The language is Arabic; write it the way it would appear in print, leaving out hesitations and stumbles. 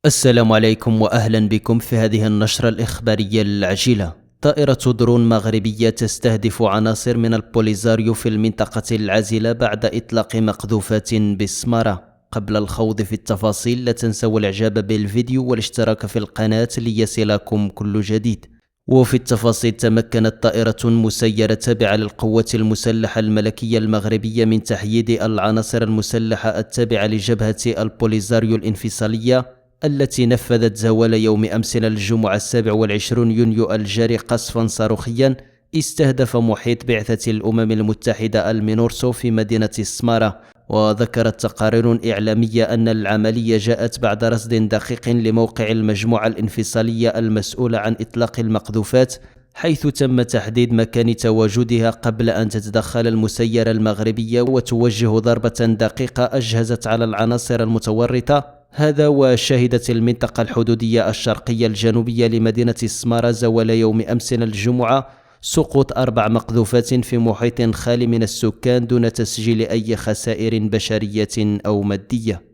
السلام عليكم وأهلا بكم في هذه النشرة الإخبارية العاجلة. طائرة درون مغربية تستهدف عناصر من البوليزاريو في المنطقة العازلة بعد إطلاق مقذوفات بالسمارة. قبل الخوض في التفاصيل لا تنسوا الإعجاب بالفيديو والاشتراك في القناة ليصلكم كل جديد. وفي التفاصيل، تمكنت طائرة مسيرة تابعة للقوات المسلحة الملكية المغربية من تحييد العناصر المسلحة التابعة لجبهة البوليزاريو الانفصالية التي نفذت زوال يوم أمس الجمعة 27 يونيو الجاري قصفا صاروخيا استهدف محيط بعثة الأمم المتحدة المينورسو في مدينة السمارة. وذكرت تقارير إعلامية أن العملية جاءت بعد رصد دقيق لموقع المجموعة الانفصالية المسؤولة عن إطلاق المقذوفات، حيث تم تحديد مكان تواجدها قبل أن تتدخل المسيرة المغربية وتوجه ضربة دقيقة أجهزت على العناصر المتورطة. هذا وشهدت المنطقة الحدودية الشرقية الجنوبية لمدينة السمارة زوال يوم أمس الجمعة سقوط 4 مقذوفات في محيط خالي من السكان دون تسجيل أي خسائر بشرية أو مادية.